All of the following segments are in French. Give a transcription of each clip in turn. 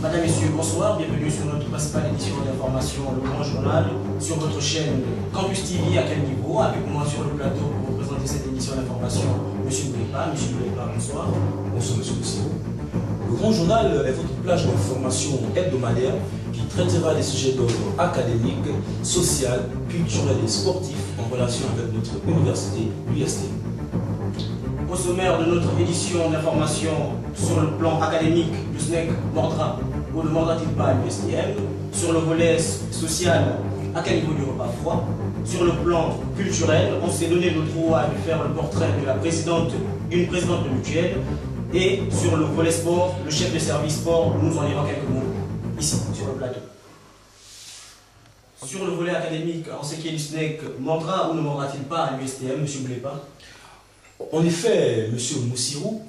Madame, Messieurs, bonsoir. Bienvenue sur notre principale édition d'information, le Grand Journal, sur votre chaîne Campus TV. À quel niveau? Avec moi sur le plateau pour vous présenter cette édition d'information, M. Boulepa. M. Boulepa, bonsoir. Bonsoir, M. Boussiro. Le Grand Journal est votre plage d'information hebdomadaire qui traitera des sujets d'ordre académique, social, culturel et sportif en relation avec notre université, l'USTM. Au sommaire de notre édition d'information sur le plan académique, le SNEC mordra ou ne mordra-t-il pas à l'USTM? Sur le volet social, à quel niveau du repas froid? Sur le plan culturel, on s'est donné le droit de faire le portrait de la présidente, une présidente de mutuelle. Et sur le volet sport, le chef de service sport nous en dira quelques mots ici, sur le plateau. Sur le volet académique, en ce qui est du SNEC, mordra ou ne mordra-t-il pas à l'USTM, M. Boulepa? En effet, M. Moussirou,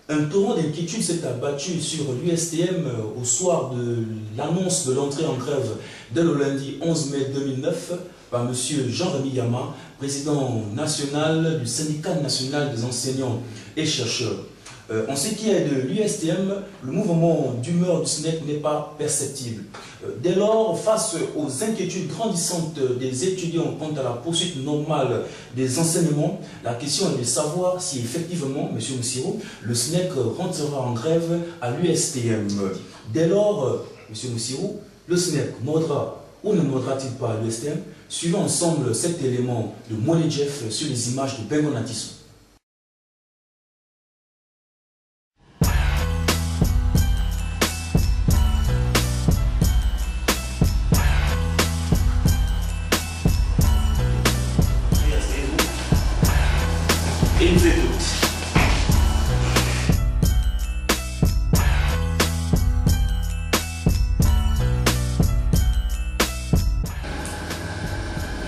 un torrent d'inquiétude s'est abattu sur l'USTM au soir de l'annonce de l'entrée en grève dès le lundi 11 mai 2009 par M. Jean-Rémy Yama, président national du syndicat national des enseignants et chercheurs. En ce qui est de l'USTM, le mouvement d'humeur du SNEC n'est pas perceptible. Dès lors, face aux inquiétudes grandissantes des étudiants quant à la poursuite normale des enseignements, la question est de savoir si effectivement, M. Moussirou, le SNEC rentrera en grève à l'USTM. Dès lors, M. Moussirou, le SNEC mordra ou ne mordra-t-il pas à l'USTM? Suivons ensemble cet élément de Molly Jeff sur les images de Bengon Atisson. Et nous écoute.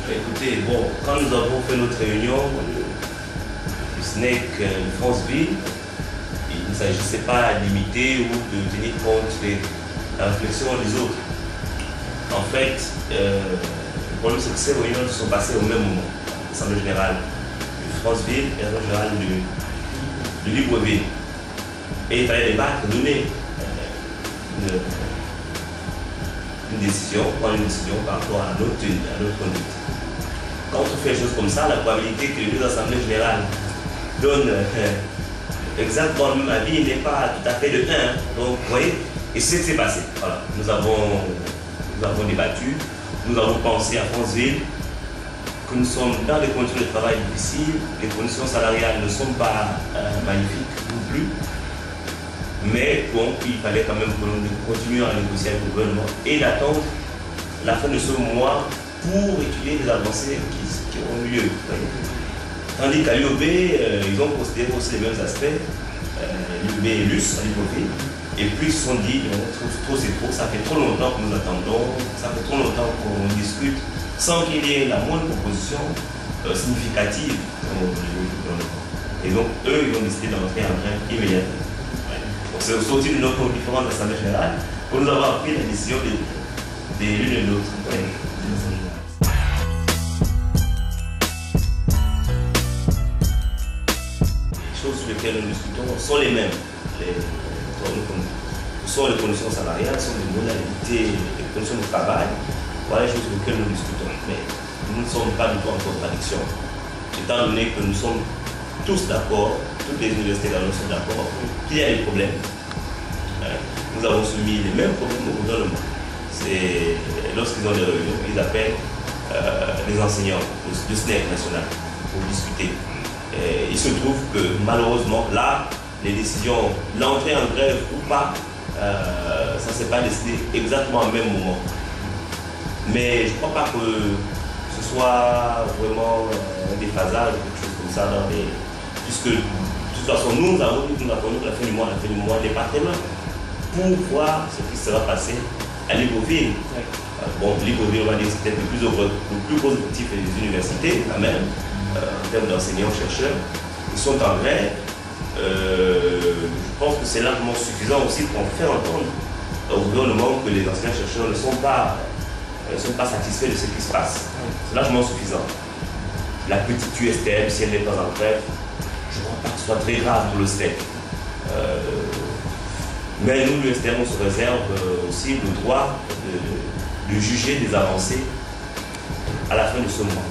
Écoutez, bon, quand nous avons fait notre réunion du SNEC Franceville, il ne s'agissait pas d'imiter ou de tenir compte de la réflexion des autres. En fait, le problème c'est que ces réunions se sont passées au même moment, l'Assemblée générale Franceville et la générale de Libreville. Et il fallait débattre, donner une décision, prendre une décision par rapport à notre conduite. Quand on fait des choses comme ça, la probabilité que les deux assemblées générales donnent exactement le même avis n'est pas tout à fait de 1. Donc, vous voyez, et c'est ce qui s'est passé. Voilà. Nous avons débattu, nous avons pensé à Franceville, que nous sommes dans des conditions de travail difficiles, les conditions salariales ne sont pas magnifiques non plus, mais bon, il fallait quand même que nous continuions à négocier avec le gouvernement et d'attendre la fin de ce mois pour étudier les avancées qui ont lieu. Tandis qu'à l'UOB, ils ont considéré aussi les mêmes aspects, l'UOB et l'US à Libreville, et puis ils se sont dit, trop c'est trop, ça fait trop longtemps que nous attendons, ça fait trop longtemps qu'on discute, sans qu'il y ait la moindre proposition significative au niveau du gouvernement. Et donc, eux, ils ont décidé d'entrer en grève immédiatement. Donc, c'est sorti de nos différentes assemblées générales que nous avons pris la décision de l'une et de l'autre. Les choses sur lesquelles nous discutons sont les mêmes. Ce sont les conditions salariales, ce sont les modalités, les conditions de travail. Voilà les choses sur lesquelles nous discutons. Mais nous ne sommes pas du tout en contradiction. Étant donné que nous sommes tous d'accord, toutes les universités sont d'accord qu'il y a des problèmes. Nous avons soumis les mêmes problèmes au gouvernement. C'est lorsqu'ils ont des réunions, ils appellent les enseignants du SNEC national pour discuter. Et il se trouve que malheureusement, là, les décisions, l'entrée en grève ou pas, ça ne s'est pas décidé exactement au même moment. Mais je ne crois pas que ce soit vraiment un déphasage ou quelque chose comme ça puisque de toute façon nous avons dit que nous attendons la fin du mois n'est pas très loin pour voir ce qui sera passé à Libreville. Bon, Libreville, on va dire que c'est peut-être le plus gros objectif des universités quand même, en termes d'enseignants-chercheurs. Ils sont en grève. Je pense que c'est largement suffisant aussi pour faire entendre au gouvernement que les enseignants-chercheurs ne sont pas satisfaits de ce qui se passe. C'est largement suffisant. La petite USTM, si elle n'est pas en grève, je ne crois pas que ce soit très grave pour le SNEC. Mais nous, l'USTM, on se réserve aussi le droit de juger des avancées à la fin de ce mois.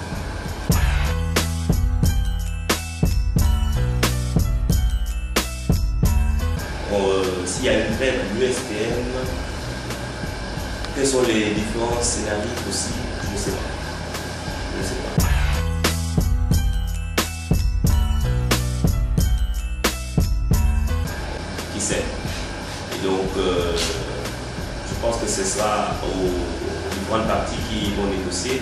S'il y a une grève à l'USTM, quels sont les différents scénarios possibles? Je ne sais pas. Je ne sais pas. Qui sait? Et donc, je pense que ce sera aux différentes parties qui vont négocier,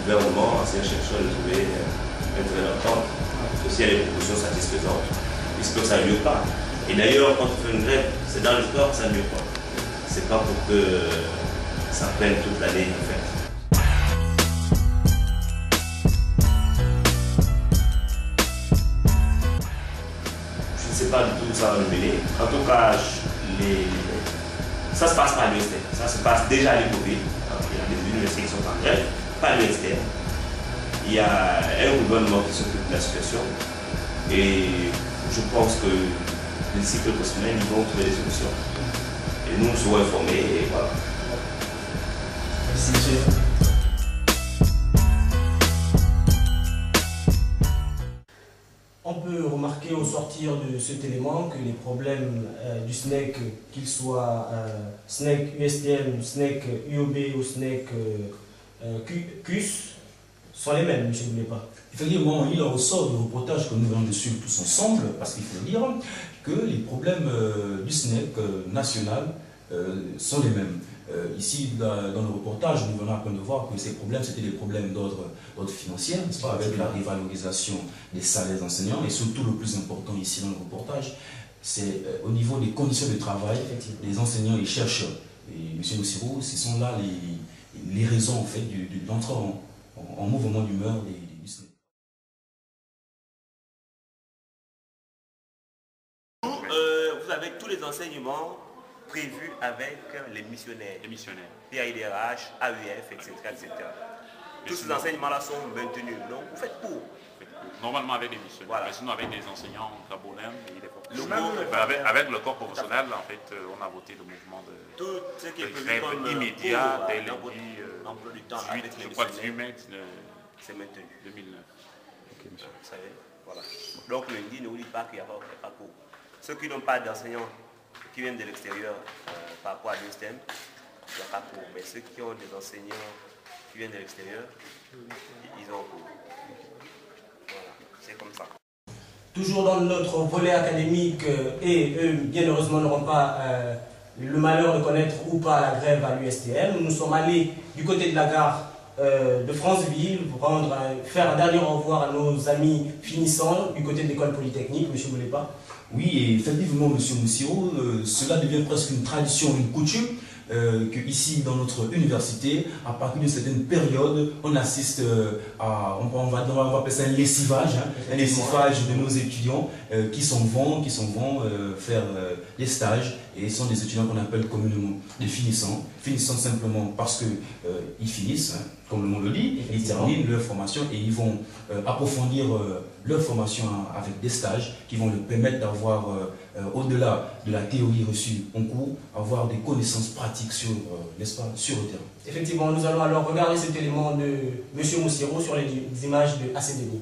le gouvernement, ancien chercheur, de trouver un terrain d'entente, aussi à des propositions satisfaisantes, puisque ça ne lieu pas. Et d'ailleurs, quand on fait une grève, c'est dans le sport que ça ne lieu pas. C'est pas pour que ça prenne toute l'année en fait. Je ne sais pas du tout où ça va nous mener. En tout cas, ça se passe pas à l'USTM. Ça se passe déjà à l'ICOP. Il y a des universités qui sont en grève, pas à l'USTM. Il y a un gouvernement qui s'occupe de la situation. Et je pense que d'ici quelques semaines, ils vont trouver des solutions. Et nous, nous serons informés et voilà. Merci, monsieur. On peut remarquer au sortir de cet élément que les problèmes du SNEC, qu'ils soient SNEC USTM, SNEC UOB ou SNEC CUS, sont les mêmes, monsieur Boulépa. Effectivement, il en ressort du reportage que nous venons de suivre tous ensemble, parce qu'il faut dire que les problèmes du SNEC national sont les mêmes. Ici, dans le reportage, nous venons à peine de voir que ces problèmes, c'était des problèmes d'ordre financier, n'est-ce pas, avec la revalorisation des salaires enseignants, et surtout le plus important ici dans le reportage, c'est au niveau des conditions de travail des enseignants et chercheurs. Et M. Moussirou, ce sont là les raisons en fait, de l'entrée en mouvement d'humeur du SNEC. Vous avez tous les enseignements prévus avec les missionnaires. PAIDRH, AUF, etc. Tous ces enseignements-là sont maintenus. Donc, vous faites pour. Normalement avec des missionnaires, voilà. Mais sinon avec des enseignants gabonais et des professionnels. avec le corps professionnel, en fait, on a voté le mouvement de tout ce qui est grève immédiat dès l'emploi du temps avec les 8 mai c'est maintenu. 2009. Ok, monsieur. Vous savez, voilà. Donc lundi, ne vous dites pas qu'il n'y a pas cours. Ceux qui n'ont pas d'enseignants qui viennent de l'extérieur par rapport à l'USTM, il n'y a pas cours. Mais ceux qui ont des enseignants qui viennent de l'extérieur, ils ont cours. Voilà, c'est comme ça. Toujours dans notre volet académique, et eux, bien heureusement, n'auront pas le malheur de connaître ou pas la grève à l'USTM. Nous sommes allés du côté de la gare de Franceville, faire un dernier au revoir à nos amis finissants du côté de l'école polytechnique, M. Boulépa. Oui, et effectivement, M. Moussirou, cela devient presque une tradition, une coutume, qu'ici, dans notre université, à partir d'une certaine période, on assiste à, on va appeler ça un lessivage, un lessivage de nos étudiants qui s'en vont faire des stages, et ce sont des étudiants qu'on appelle communément des finissants simplement parce qu'ils finissent, comme le nom le dit, ils terminent leur formation et ils vont approfondir leur formation avec des stages qui vont leur permettre d'avoir, au-delà de la théorie reçue en cours, avoir des connaissances pratiques sur, n'est-ce pas, sur le terrain. Effectivement, nous allons alors regarder cet élément de M. Moussirou sur les images de ACDB.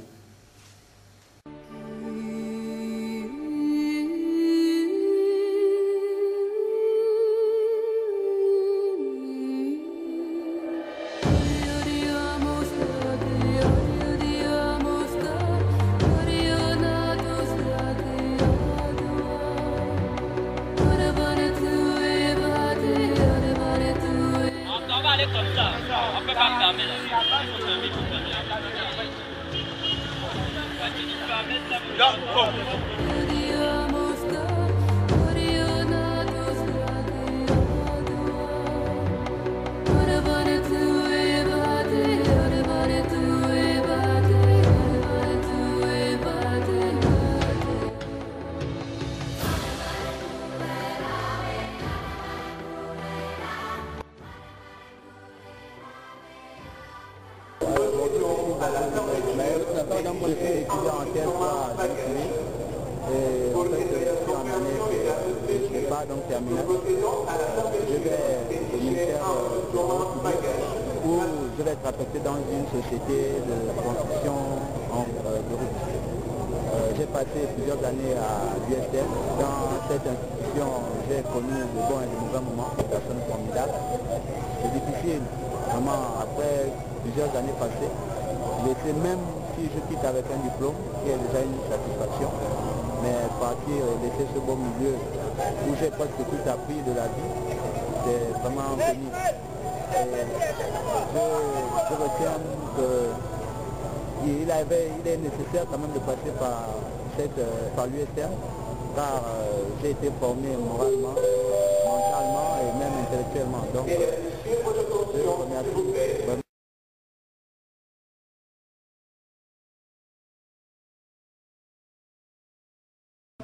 sera donc terminé. Je vais au ministère de l'Ordre public où je vais être affecté dans une société de construction de route. J'ai passé plusieurs années à l'USTM. Dans cette institution, j'ai connu de bons et de mauvais moments, des personnes formidables. C'est difficile, vraiment, après plusieurs années passées, laisser, même si je quitte avec un diplôme, qui est déjà une satisfaction, mais partir et laisser ce beau milieu où j'ai presque tout appris de la vie, c'est vraiment pénible. Et je retiens qu'il est nécessaire quand même de passer par l'USTM, car j'ai été formé moralement, mentalement et même intellectuellement. Donc, je remercie vraiment.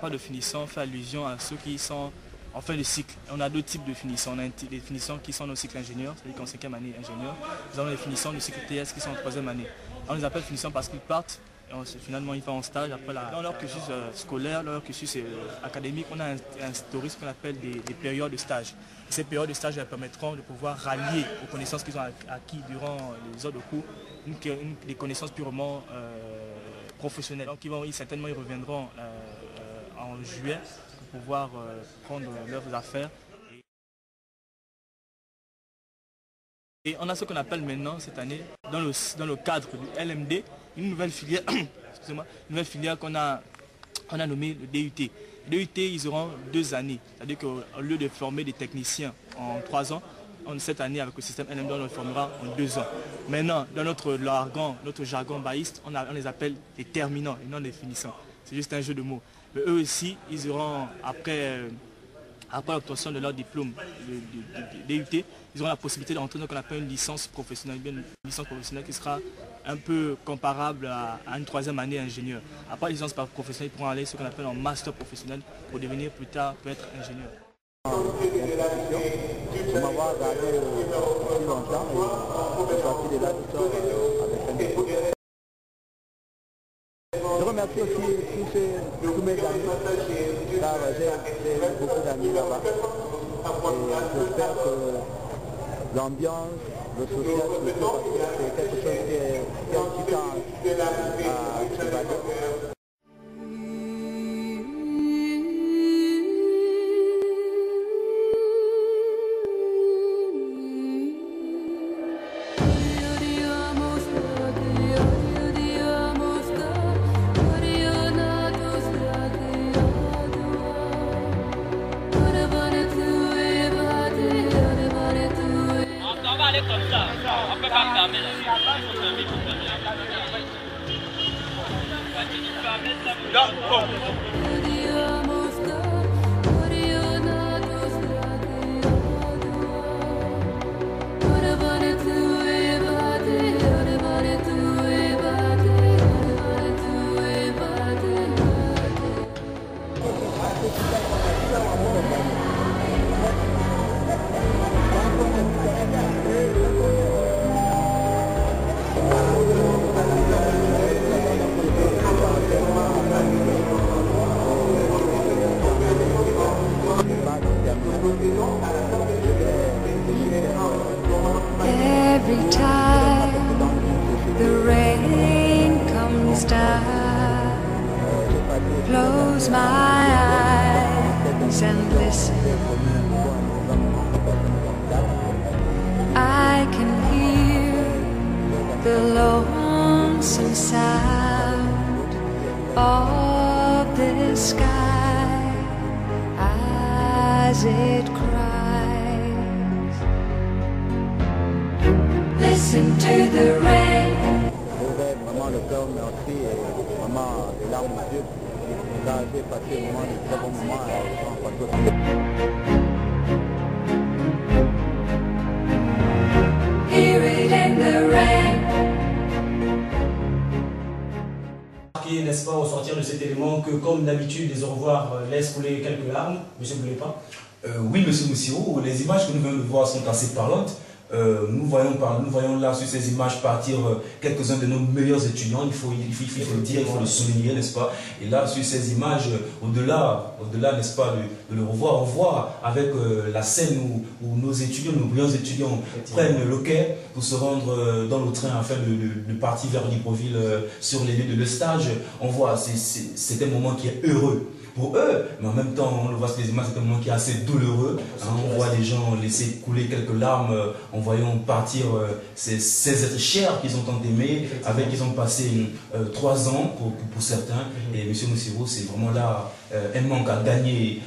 Pas de finissant fait allusion à ceux qui sont en fin de cycle. On a deux types de finissants. On a des finissants qui sont au cycle ingénieur, c'est-à-dire qu'en 5e année ingénieur. Nous avons les finissants du cycle TS qui sont en 3e année. On les appelle finissants parce qu'ils partent et finalement ils vont en stage. Après dans leur cursus scolaire, leur cursus académique, on a instauré ce qu'on appelle des périodes de stage. Et ces périodes de stage leur permettront de pouvoir rallier aux connaissances qu'ils ont acquis durant les heures de cours, des connaissances purement professionnelles. Donc certainement ils reviendront en juillet pour pouvoir prendre leurs affaires. Et on a ce qu'on appelle maintenant cette année, dans le cadre du LMD, une nouvelle filière, excusez-moi, une nouvelle filière qu'on a nommée le DUT. Le DUT, ils auront 2 années. C'est-à-dire qu'au lieu de former des techniciens en 3 ans, cette année avec le système LMD, on les formera en 2 ans. Maintenant, dans notre jargon baïste, on les appelle les terminants et non les finissants. C'est juste un jeu de mots. Mais eux aussi, ils auront, après l'obtention de leur diplôme de DUT, ils auront la possibilité d'entrer dans ce qu'on appelle une licence professionnelle, une licence professionnelle qui sera un peu comparable à une 3e année ingénieur. Après la licence professionnelle, ils pourront aller ce qu'on appelle en master professionnel pour devenir plus tard peut-être ingénieur. Pour m'avoir regardé depuis longtemps, et je suis sorti de là tout seul avec un diplôme. Je remercie aussi tous mes amis, car j'ai beaucoup d'amis là-bas. Et j'espère que l'ambiance, le social, c'est quelque chose qui est excitant à Chibago. Every time the rain comes down, close my eyes and listen. I can hear the lonesome sound of the sky as it cries. Listen to the rain. Je vais vraiment le cœur merci et vraiment les larmes aux yeux, car j'ai passé vraiment de très bons moments en Poitou. Hear it in the rain. N'est-ce pas, au sortir de cet élément, que comme d'habitude, les au revoir laissent couler quelques larmes, monsieur Boulépa? Oui, monsieur Moussirou, les images que nous venons de voir sont assez parlantes. nous voyons là sur ces images partir quelques-uns de nos meilleurs étudiants, il faut le dire, il faut le souligner, n'est-ce pas? Et là, sur ces images, au-delà, n'est-ce pas, de le revoir, on voit avec la scène où nos étudiants, nos brillants étudiants prennent le quai pour se rendre dans le train afin de partir vers Libreville sur les lieux de le stage. On voit, c'est un moment qui est heureux pour eux, mais en même temps, on le voit sur les images, c'est un moment qui est assez douloureux. On voit des gens laisser couler quelques larmes en voyant partir ces êtres chers qu'ils ont tant aimés, avec qui ils ont passé 3 ans pour certains. Et M. Moussirou, c'est vraiment là un manque à gagner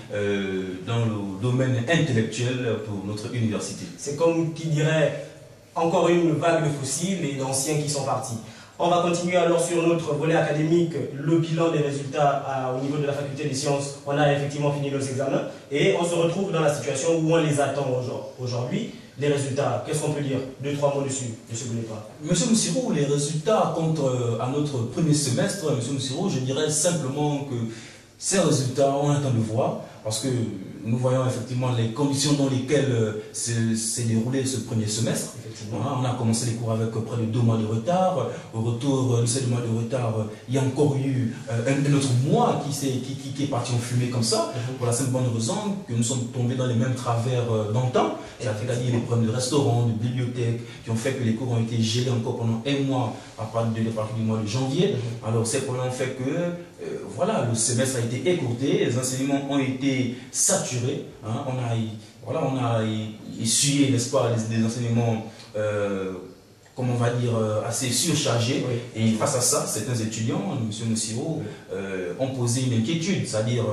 dans le domaine intellectuel pour notre université. C'est comme qui dirait encore une vague de fossiles et d'anciens qui sont partis. On va continuer alors sur notre volet académique, le bilan des résultats au niveau de la faculté des sciences. On a effectivement fini nos examens et on se retrouve dans la situation où on les attend aujourd'hui. Les résultats, qu'est-ce qu'on peut dire? 2-3 mots dessus, M. Boulepa. Monsieur Moussirou, les résultats contre à notre premier semestre, M. Moussirou, je dirais simplement que ces résultats, on attend de voir, parce que nous voyons effectivement les conditions dans lesquelles s'est déroulé ce premier semestre. On a commencé les cours avec près de 2 mois de retard. Au retour de ces 2 mois de retard, il y a encore eu un autre mois qui est parti en fumée comme ça, pour la simple bonne raison que nous sommes tombés dans les mêmes travers d'antan, c'est-à-dire les problèmes de restaurants, de bibliothèques, qui ont fait que les cours ont été gelés encore pendant 1 mois à partir du mois de janvier. Alors ces problèmes ont fait que voilà, le semestre a été écourté, les enseignements ont été saturés, on a essuyé, n'est-ce pas, des enseignements, comme on va dire, assez surchargés. Et face à ça, certains étudiants, M. Moussirou, ont posé une inquiétude, c'est-à-dire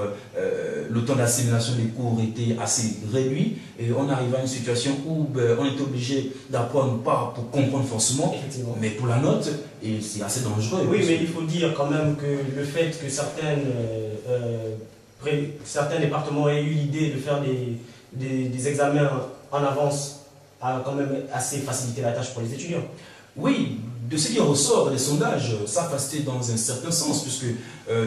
le temps d'assimilation des cours était assez réduit et on arrive à une situation où on est obligé d'apprendre pas pour comprendre forcément, mais pour la note, et c'est assez dangereux. Oui, mais il faut dire quand même que le fait que certains départements aient eu l'idée de faire des examens en avance a quand même assez facilité la tâche pour les étudiants. Oui, de ce qui ressort des sondages, ça a facilité dans un certain sens, puisque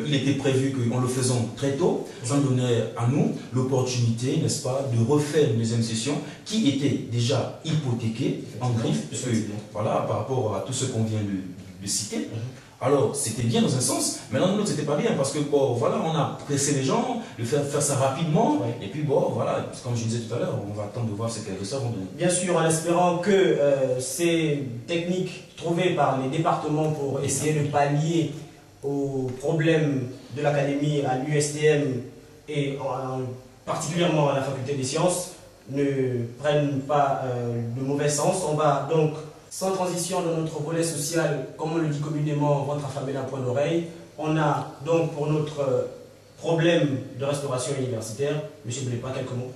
il était prévu qu'en le faisant très tôt, ça nous donnait à nous l'opportunité, n'est-ce pas, de refaire une deuxième session qui était déjà hypothéquée en griffe, puisque voilà, par rapport à tout ce qu'on vient de citer. Alors, c'était bien dans un sens, mais dans l'autre, c'était pas bien, parce que, bon, voilà, on a pressé les gens, de faire ça rapidement, et puis, bon, voilà, comme je disais tout à l'heure, on va attendre de voir ce qu'elles vont donner. Bien sûr, en espérant que ces techniques trouvées par les départements pour essayer de pallier aux problèmes de l'académie à l'USTM et particulièrement à la faculté des sciences ne prennent pas de mauvais sens. On va donc, sans transition dans notre volet social, comme on le dit communément, ventre affamé d'un point d'oreille, on a donc pour notre problème de restauration universitaire, M. Boulepa, quelques mots.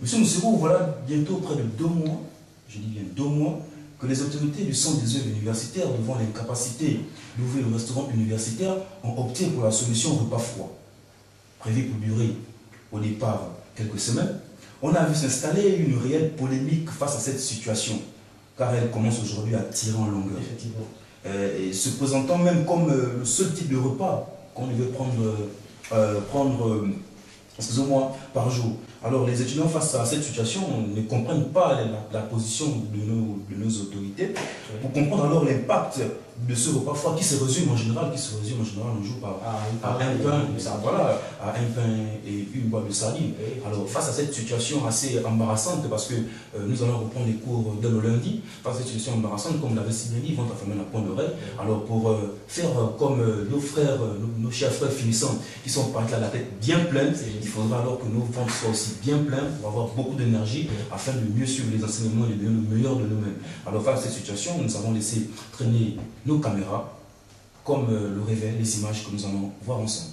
Monsieur Moussirou, voilà bientôt près de 2 mois, je dis bien 2 mois, que les autorités du centre des œuvres universitaires, devant l'incapacité d'ouvrir le restaurant universitaire, ont opté pour la solution repas froid, prévue pour durer au départ quelques semaines. On a vu s'installer une réelle polémique face à cette situation, car elle commence aujourd'hui à tirer en longueur. Effectivement. Et se présentant même comme le seul type de repas qu'on devait prendre excusez-moi, par jour. Alors les étudiants face à cette situation ne comprennent pas la position de nos autorités. Pour comprendre alors l'impact de ce repas froid qui se résume en général un jour à un pain et une boîte de sardines. Alors face à cette situation assez embarrassante, parce que nous allons reprendre les cours dès le lundi, face à cette situation embarrassante, comme l'avait si bien dit, ventre affamé d'un point d'oreille. Alors pour faire comme nos frères, nos chers frères finissants, qui sont partis à la tête bien pleine, il faudra alors que nos ventres soient aussi bien pleins pour avoir beaucoup d'énergie afin de mieux suivre les enseignements et de donner le meilleur de nous-mêmes. Alors face à cette situation, nous avons laissé traîner nos caméras, comme le révèlent les images que nous allons voir ensemble.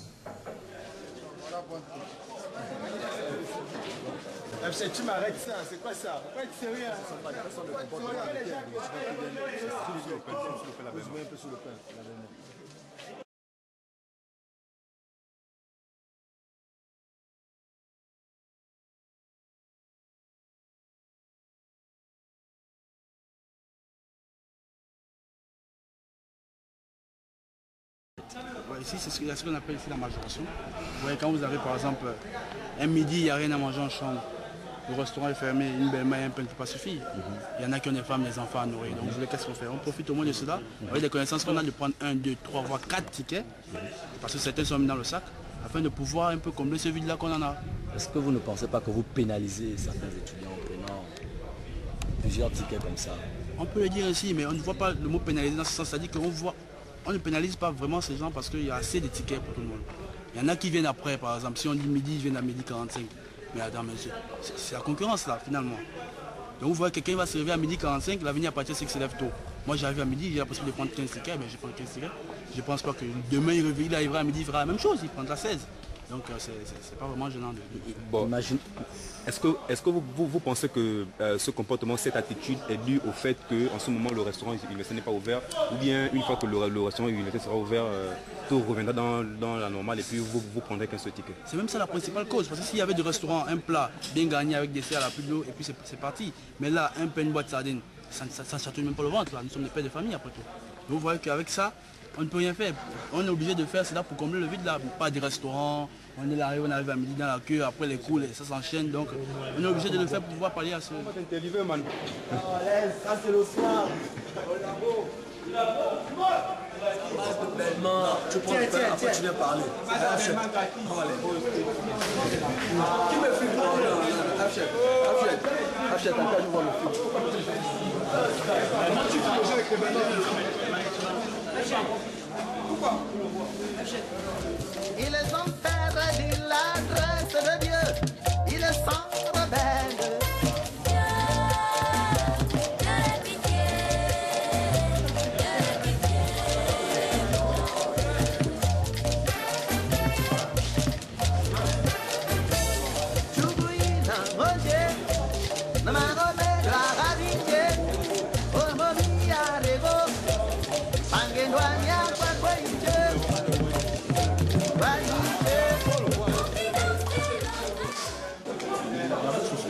Tu m'arrêtes ça, c'est quoi ça? Faut pas être sérieux. Ici, c'est ce qu'on appelle ici la majoration. Vous voyez, quand vous avez par exemple un midi, il n'y a rien à manger en chambre. le restaurant est fermé, une belle-mère et un pain ne peut pas suffire. Il y en a qui ont des femmes, des enfants à nourrir. Donc je voulais qu'est-ce qu'on fait? On profite au moins de cela, avec des connaissances qu'on a, de prendre 1, 2, 3, voire 4 tickets, parce que certains sont mis dans le sac, afin de pouvoir un peu combler ce vide-là qu'on en a. Est-ce que vous ne pensez pas que vous pénalisez certains étudiants en prenant plusieurs tickets comme ça? On peut le dire ainsi, mais on ne voit pas le mot pénaliser dans ce sens. C'est-à-dire qu'on ne pénalise pas vraiment ces gens parce qu'il y a assez de tickets pour tout le monde. Il y en a qui viennent après, par exemple. Si on dit midi, ils viennent à midi 45. Mais attends, monsieur, c'est la concurrence là, finalement. Donc vous voyez, quelqu'un va se réveiller à midi 45, l'avenir à partir c'est qu'il se lève tôt. Moi j'arrive à midi, j'ai la possibilité de prendre 15 tickets, mais je prends 15 tickets. Je ne pense pas que demain il arrivera à midi, il fera la même chose, il prendra 16. Donc c'est pas vraiment gênant. Bon, est-ce que vous pensez que ce comportement, cette attitude est due au fait qu'en ce moment le restaurant universitaire n'est pas ouvert, ou bien une fois que le restaurant universitaire sera ouvert, tout reviendra dans la normale et puis vous prendrez qu'un seul ticket? C'est même ça la principale cause, parce que s'il y avait du restaurant, un plat bien gagné avec dessert à la plus de l'eau et puis c'est parti. Mais là, un pain, une boîte de sardines, ça ne chatouille même pas le ventre, là. Nous sommes des pères de famille après tout. Donc vous voyez qu'avec ça, on ne peut rien faire. On est obligé de faire cela pour combler le vide là. Pas des restaurants, on arrive à midi dans la queue, après les coups, ça s'enchaîne. Donc on est obligé de le faire pour pouvoir pallier à ce... Ça c'est le soir. Tu prends le pain, après tu viens parler. Qui me filme? Achète, après je vois le Il est en terre de l'adresse de Dieu, il est sans rebelle.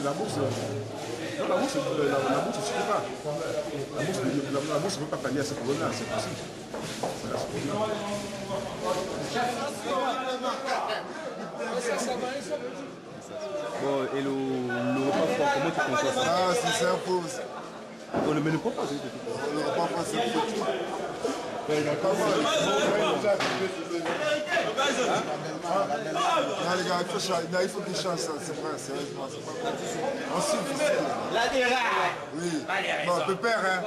La bourse ne suffit pas. La bourse ne peut pas pallier à ce problème-là, c'est possible. Bon, et le repas froid, comment tu conçois ça? Ah, si ça impose. On ne met le repas pas, le repas froid, c'est foutu. Il y a pas mal. Non, les gars, il faut qu'il change ça, c'est vrai, sérieusement, c'est pas possible. Ensuite, la déraille. Oui. Bon, Pépère, hein.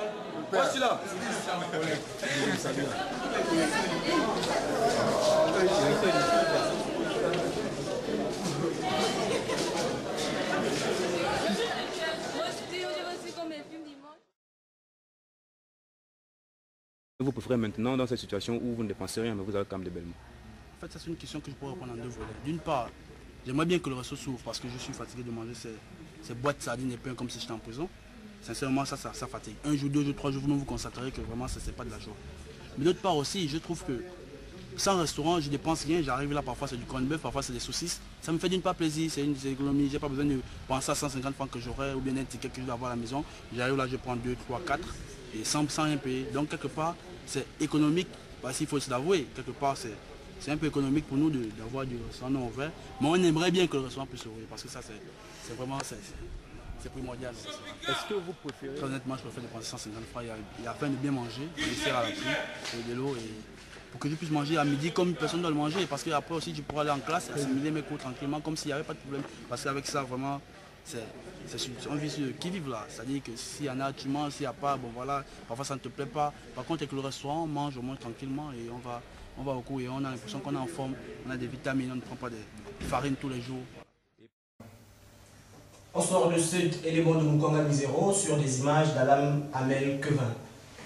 Pépère. Celui-là. Vous préférez maintenant, dans cette situation où vous ne dépensez rien, mais vous avez quand même des belles mots? En fait, ça c'est une question que je pourrais répondre en deux volets. D'une part, j'aimerais bien que le resto s'ouvre parce que je suis fatigué de manger ces boîtes de sardines et pain comme si j'étais en prison. Sincèrement, ça fatigue. Un jour, 2 jours, 3 jours, vous vous constaterez que vraiment, ça c'est pas de la joie. Mais d'autre part aussi, je trouve que sans restaurant, je dépense rien. J'arrive là, parfois c'est du corned beef, parfois c'est des saucisses. Ça me fait d'une part plaisir, c'est une économie. J'ai pas besoin de penser à 150 francs que j'aurai ou bien un ticket que je dois avoir à la maison. J'arrive là, je prends 2, 3, 4 et sans rien payer. Donc quelque part, c'est économique. Parce qu'il faut se l'avouer, quelque part, c'est un peu économique pour nous d'avoir du restaurant non ouvert. Mais on aimerait bien que le restaurant puisse ouvrir parce que ça, c'est vraiment primordial. Est-ce que vous préférez... Très honnêtement, je préfère dépenser 150 francs. Il y a afin de bien manger, de faire à la pluie, et de l'eau. Pour que je puisse manger à midi comme personne ne doit le manger. Parce qu'après aussi, je pourrais aller en classe et assimiler mes cours tranquillement comme s'il n'y avait pas de problème. Parce qu'avec ça, vraiment, c'est un vice qui vivent là. C'est-à-dire que s'il y en a, tu manges, s'il n'y a pas, bon voilà, parfois ça ne te plaît pas. Par contre, avec le restaurant, on mange tranquillement et on va au cours et on a l'impression qu'on est en forme, on a des vitamines, on ne prend pas de farine tous les jours. On sort de cet élément de Mukonga Misero sur des images d'Alam Amel Kevin.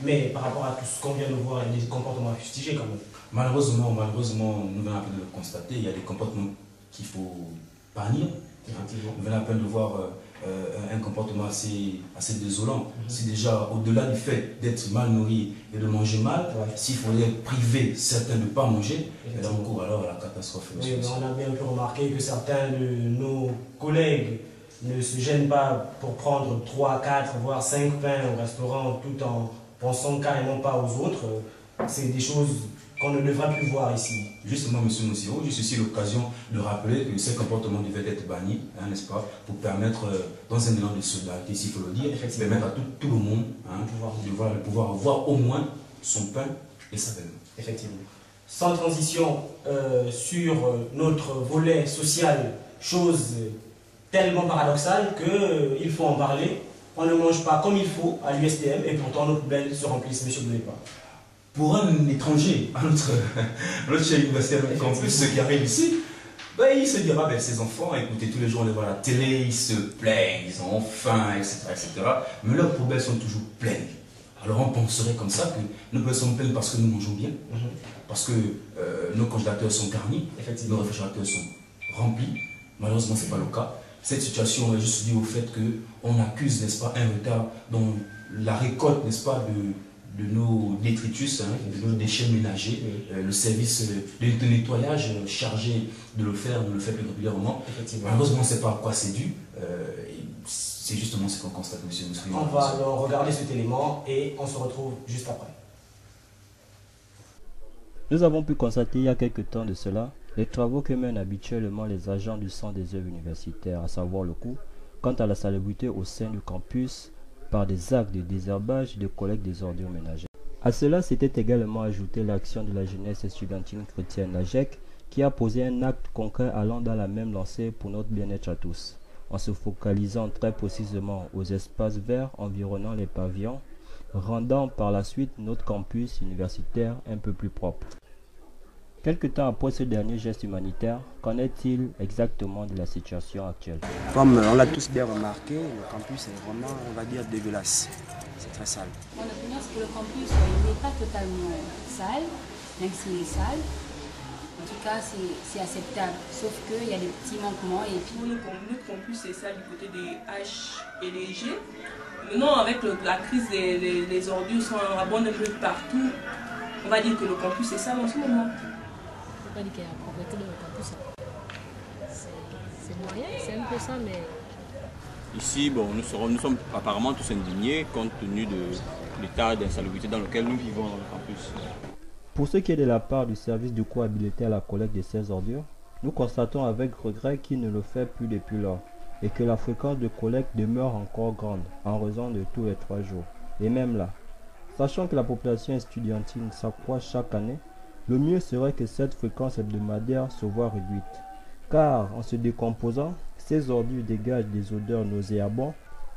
Mais par rapport à tout ce qu'on vient de voir, il y a des comportements fustigés quand même. Malheureusement, nous venons à peine de le constater, il y a des comportements qu'il faut bannir. Nous venons à peine de voir un comportement assez désolant. C'est déjà au-delà du fait d'être mal nourri et de manger mal, s'il faudrait priver certains de ne pas manger, et là on court alors à la catastrophe. Oui, mais on a bien pu remarquer que certains de nos collègues ne se gênent pas pour prendre 3, 4, voire 5 pains au restaurant tout en pensant carrément pas aux autres. C'est des choses qu'on ne devra plus voir ici. Justement, M. Moussirou, j'ai aussi l'occasion de rappeler que ces comportements devaient être bannis, hein, n'est-ce pas, pour permettre, dans un élan de solidarité, s'il faut le dire, permettre à tout le monde de pouvoir avoir au moins son pain et sa veine. Effectivement. Sans transition sur notre volet social, chose tellement paradoxale qu'il faut en parler. On ne mange pas comme il faut à l'USTM et pourtant nos poubelles se remplissent, M. Boulepa. Pour un étranger à notre chère université, campus, ceux qui arrivent ici, ben, il se dira, ben, ces enfants, écoutez, tous les jours on les voit à la télé, ils se plaignent, ils ont faim, etc., etc. Mais leurs poubelles sont toujours pleines. Alors on penserait comme ça que nos poubelles sont pleines parce que nous mangeons bien, parce que nos congélateurs sont garnis, nos réfrigérateurs sont remplis. Malheureusement, ce n'est pas le cas. Cette situation est juste due au fait qu'on accuse, n'est-ce pas, un retard dans la récolte, n'est-ce pas, de nos détritus, hein, de nos déchets ménagers. Le service de nettoyage chargé de le faire, nous le fait plus régulièrement. Malheureusement, on ne sait pas à quoi c'est dû. C'est justement ce qu'on constate, M. Moussirou. On va alors regarder cet élément et on se retrouve juste après. Nous avons pu constater il y a quelques temps de cela les travaux que mènent habituellement les agents du centre des œuvres universitaires, à savoir le coût, quant à la salubrité au sein du campus par des actes de désherbage et de collecte des ordures ménagères. À cela s'était également ajouté l'action de la jeunesse estudiantine chrétienne, la GEC, qui a posé un acte concret allant dans la même lancée pour notre bien-être à tous, en se focalisant très précisément aux espaces verts environnant les pavillons, rendant par la suite notre campus universitaire un peu plus propre. Quelque temps après ce dernier geste humanitaire, qu'en est-il exactement de la situation actuelle? Comme on l'a tous bien remarqué, le campus est vraiment, on va dire, dégueulasse. C'est très sale. Mon opinion, c'est que le campus n'est pas totalement sale, même s'il est sale. En tout cas, c'est acceptable, sauf qu'il y a des petits manquements. Et puis... Notre campus est sale du côté des H et des G. Maintenant, avec la crise, les ordures sont abondent un peu partout. On va dire que le campus est sale en ce moment. On ne peut pas dire qu'il y a la propreté dans le campus. C'est moyen, c'est un peu ça, mais... Ici, bon, nous sommes apparemment tous indignés compte tenu de l'état d'insalubrité dans lequel nous vivons dans le campus. Pour ce qui est de la part du service de cohabilité à la collecte de ces ordures, nous constatons avec regret qu'il ne le fait plus depuis lors et que la fréquence de collecte demeure encore grande en raison de tous les 3 jours. Et même là, sachant que la population estudiantine s'accroît chaque année, le mieux serait que cette fréquence hebdomadaire se voie réduite, car en se décomposant, ces ordures dégagent des odeurs nauséabondes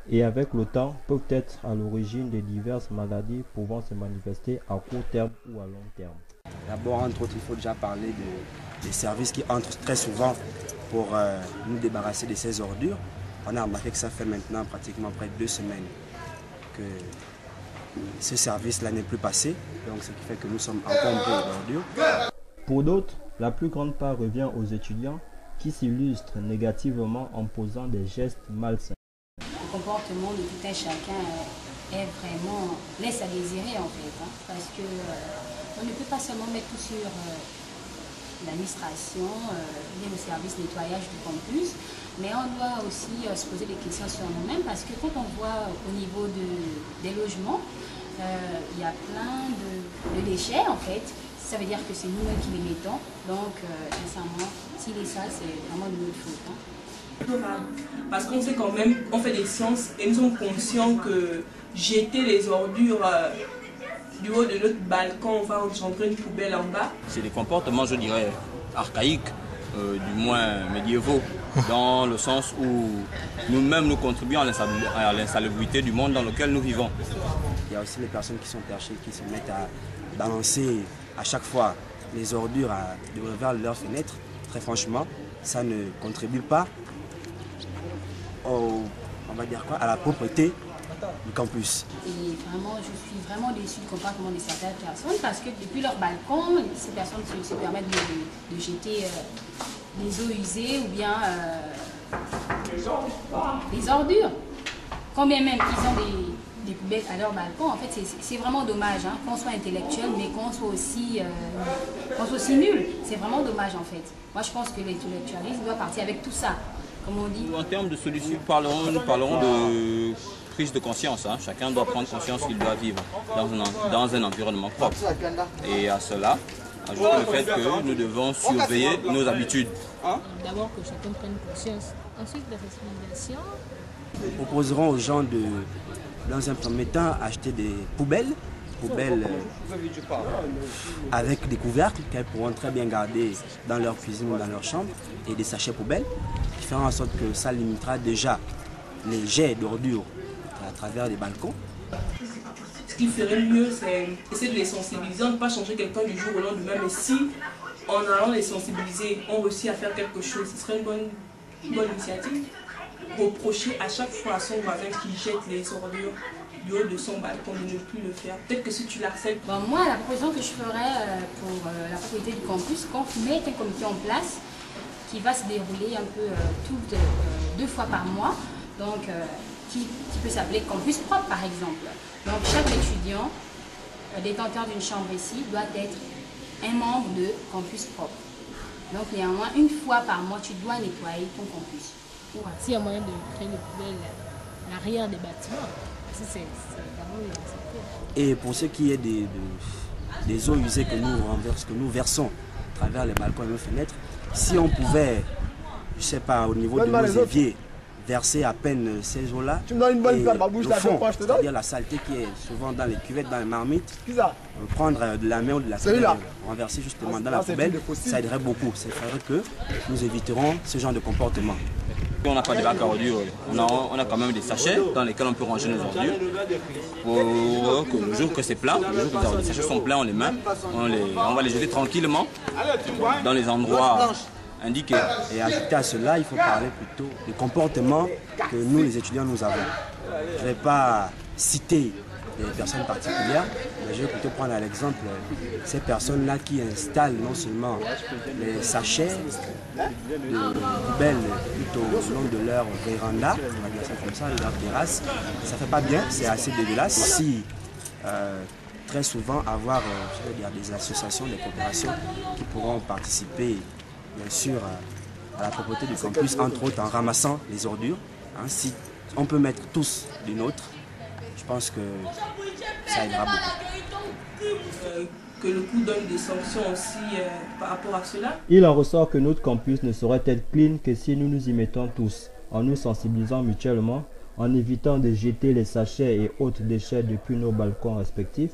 et avec le temps peuvent être à l'origine de diverses maladies pouvant se manifester à court terme ou à long terme. D'abord, entre autres, il faut déjà parler des services qui entrent très souvent pour nous débarrasser de ces ordures. On a remarqué que ça fait maintenant pratiquement près de 2 semaines que ce service-là n'est plus passé, donc ce qui fait que nous sommes encombrés d'ordures. Pour d'autres, la plus grande part revient aux étudiants qui s'illustrent négativement en posant des gestes malsains. Le comportement de tout un chacun est vraiment laisse à désirer en fait, hein, parce que on ne peut pas seulement mettre tout sur l'administration, le service nettoyage du campus, mais on doit aussi se poser des questions sur nous-mêmes parce que quand on voit au niveau des logements, il y a plein de déchets en fait. Ça veut dire que c'est nous-mêmes qui les mettons. Donc, sincèrement, s'il est sale, c'est vraiment de notre faute. Hein. Parce qu'on sait quand même, on fait des sciences et nous sommes conscients que jeter les ordures du haut de notre balcon, on va engendrer une poubelle en bas. C'est des comportements, je dirais, archaïques, du moins médiévaux, dans le sens où nous-mêmes nous contribuons à l'insalubrité du monde dans lequel nous vivons. Il y a aussi les personnes qui sont perchées, qui se mettent à balancer à chaque fois les ordures vers leurs fenêtres. Très franchement, ça ne contribue pas on va dire quoi, à la propreté du campus. Et vraiment, je suis vraiment déçue du comportement de certaines personnes parce que depuis leur balcon, ces personnes se permettent de jeter des eaux usées ou bien des ordures. Combien même qu'ils ont des poubelles à leur balcon, en fait c'est vraiment dommage, hein, qu'on soit intellectuel mais qu'on soit aussi nul. C'est vraiment dommage en fait. Moi je pense que l'intellectualisme doit partir avec tout ça, comme on dit. En termes de solutions, nous parlerons de prise de conscience. Hein. Chacun doit prendre conscience qu'il doit vivre dans un environnement propre. Et à cela, ajouter le fait que nous devons surveiller nos habitudes. D'abord que chacun prenne conscience. Ensuite, la sensibilisation. Nous proposerons aux gens de, dans un premier temps, acheter des poubelles avec des couvercles qu'elles pourront très bien garder dans leur cuisine ou dans leur chambre, et des sachets poubelles qui feront en sorte que ça limitera déjà les jets d'ordures à travers les balcons. Ce qui ferait mieux, c'est essayer de les sensibiliser, on ne peut pas changer quelqu'un du jour au lendemain, mais si en allant les sensibiliser, on réussit à faire quelque chose, ce serait une bonne initiative. Reprocher à chaque fois à son voisin qui jette les ordures du haut de son balcon de ne plus le faire. Peut-être que si tu l'harcèles... Bon, moi, la proposition que je ferais pour la propriété du campus, qu'on mette un comité en place qui va se dérouler un peu toutes 2 fois par mois, donc qui peut s'appeler campus propre par exemple. Donc chaque étudiant détenteur d'une chambre ici doit être un membre de campus propre. Donc néanmoins, 1 fois par mois, tu dois nettoyer ton campus. S'il y a moyen de créer des poubelles à l'arrière des bâtiments, c'est vraiment une. Et pour ce qui est des eaux usées que nous versons à travers les balcons et nos fenêtres, si on pouvait, je ne sais pas, au niveau de nos éviers, verser à peine ces eaux-là, le fond, c'est-à-dire la saleté qui est souvent dans les cuvettes, dans les marmites, prendre de la main ou de la poubelle, renverser justement dans la poubelle, ça aiderait beaucoup. Ça ferait que nous éviterons ce genre de comportement. On n'a pas de bac à ordures, on a quand même des sachets dans lesquels on peut ranger nos ordures. Pour que le jour que c'est plein, le jour que les sachets sont pleins, on les met, on va les jeter tranquillement dans les endroits indiqués. Et ajouter à cela, il faut parler plutôt des comportements que nous, les étudiants, nous avons. Je ne vais pas citer des personnes particulières, mais je vais plutôt prendre à l'exemple ces personnes-là qui installent non seulement les sachets de poubelles tout au long de leur véranda, on va dire ça comme ça, de leur terrasse. Ça ne fait pas bien, c'est assez dégueulasse. Si très souvent avoir je veux dire, des associations, des coopérations qui pourront participer bien sûr à la propreté du campus, entre autres en ramassant les ordures. Hein, si on peut mettre tous des nôtres, je pense que ça aidera beaucoup. Que le coup donne des sanctions aussi par rapport à cela. Il en ressort que notre campus ne saurait être clean que si nous nous y mettons tous, en nous sensibilisant mutuellement, en évitant de jeter les sachets et autres déchets depuis nos balcons respectifs,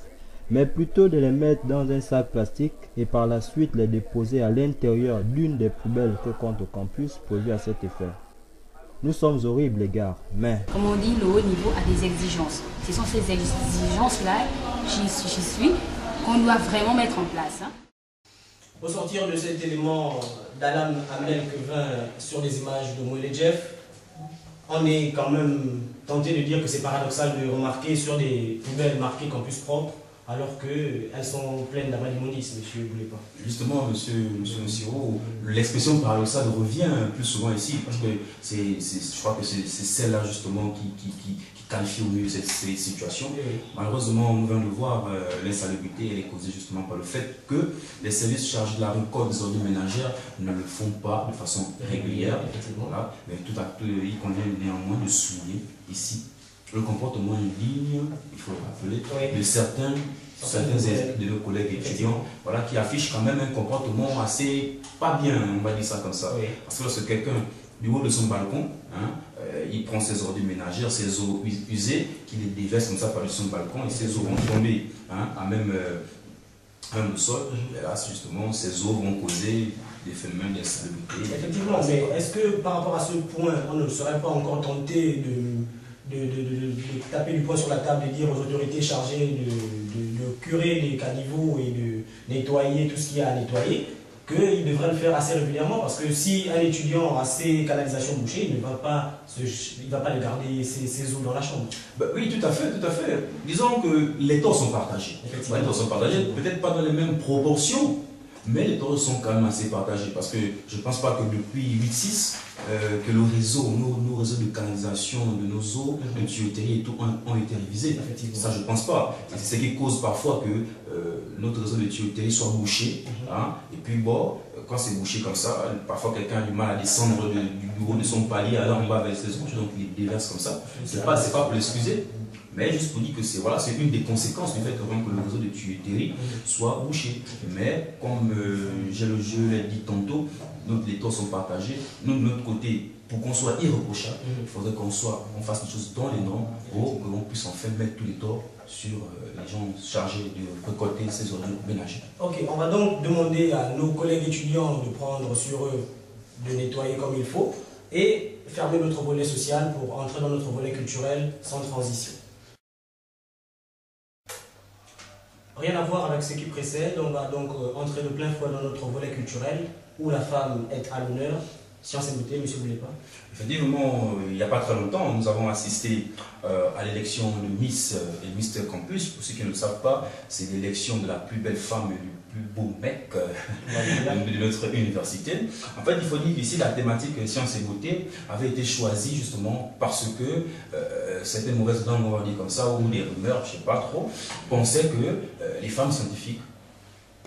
mais plutôt de les mettre dans un sac plastique et par la suite les déposer à l'intérieur d'une des poubelles que compte le campus prévu à cet effet. Nous sommes horribles les gars, mais... Comme on dit, le haut niveau a des exigences. Ce sont ces exigences-là, j'y suis, qu'on doit vraiment mettre en place. Au sortir de cet élément d'Alan Hamel Quevin sur les images de Moël Jeff, on est quand même tenté de dire que c'est paradoxal de remarquer sur des poubelles marquées campus propre, alors qu'elles sont pleines d'immondices, monsieur Boulépa. Justement, monsieur Siro, l'expression paradoxale revient plus souvent ici, parce que je crois que c'est celle-là justement qui qualifie au mieux cette situation. Malheureusement, on vient de voir, l'insalubrité, elle est causée justement par le fait que les services chargés de la récolte des ordures ménagères ne le font pas de façon régulière. Voilà. Mais tout à coup, il convient néanmoins de souligner ici le comportement indigne, il faut le rappeler, de certains de nos collègues étudiants, voilà, qui affichent quand même un comportement assez pas bien, on va dire ça comme ça. Parce que lorsque quelqu'un, du haut de son balcon, hein, il prend ses ordures ménagères, ses eaux usées, qu'il les déverse comme ça par-dessus son balcon, et ces eaux vont tomber hein, à même le sol, et là, justement, ces eaux vont causer des phénomènes d'insalubrité. Effectivement, mais est-ce que par rapport à ce point, on ne serait pas encore tenté de taper du poing sur la table et dire aux autorités chargées de curer les caniveaux et de nettoyer tout ce qu'il y a à nettoyer, qu'ils devraient le faire assez régulièrement, parce que si un étudiant a ses canalisations bouchées, il ne va pas les garder ses eaux dans la chambre. Bah, oui, tout à fait. Disons que les torts sont partagés. Les torts sont partagés, peut-être pas dans les mêmes proportions, mais les torts sont quand même assez partagés, parce que je ne pense pas que depuis 8-6, que le réseau, nos réseaux de canalisation de nos eaux, de tuyauterie et tout ont été révisés. Ça, je ne pense pas. C'est ce qui cause parfois que notre réseau de tuyauterie soit bouché. Hein, et puis, bon, quand c'est bouché comme ça, parfois quelqu'un a du mal à descendre du bureau de son palier, alors on va vers ses anges, donc il déverse comme ça. C'est pas pour l'excuser, mais juste pour dire que c'est une des conséquences du fait que le réseau de tuyauterie soit bouché. Mais comme je l'ai dit tantôt, les torts sont partagés. Nous, de notre côté, pour qu'on soit irréprochable, il faudrait qu'on fasse des choses dans les normes pour que l'on puisse enfin mettre tous les torts sur les gens chargés de récolter ces ordures ménagères. Ok, on va donc demander à nos collègues étudiants de prendre sur eux, de nettoyer comme il faut et fermer notre volet social pour entrer dans notre volet culturel sans transition. Rien à voir avec ce qui précède, on va donc entrer de plein fouet dans notre volet culturel où la femme est à l'honneur. Sciences et beauté, monsieur Boulépa. Effectivement, il n'y a pas très longtemps, nous avons assisté à l'élection de Miss et Mister Campus. Pour ceux qui ne le savent pas, c'est l'élection de la plus belle femme et du plus beau mec de notre université. En fait, il faut dire qu'ici, la thématique sciences et beauté avait été choisie justement parce que certaines mauvaises langues, on va dire comme ça, ou des rumeurs, je ne sais pas trop, pensaient que les femmes scientifiques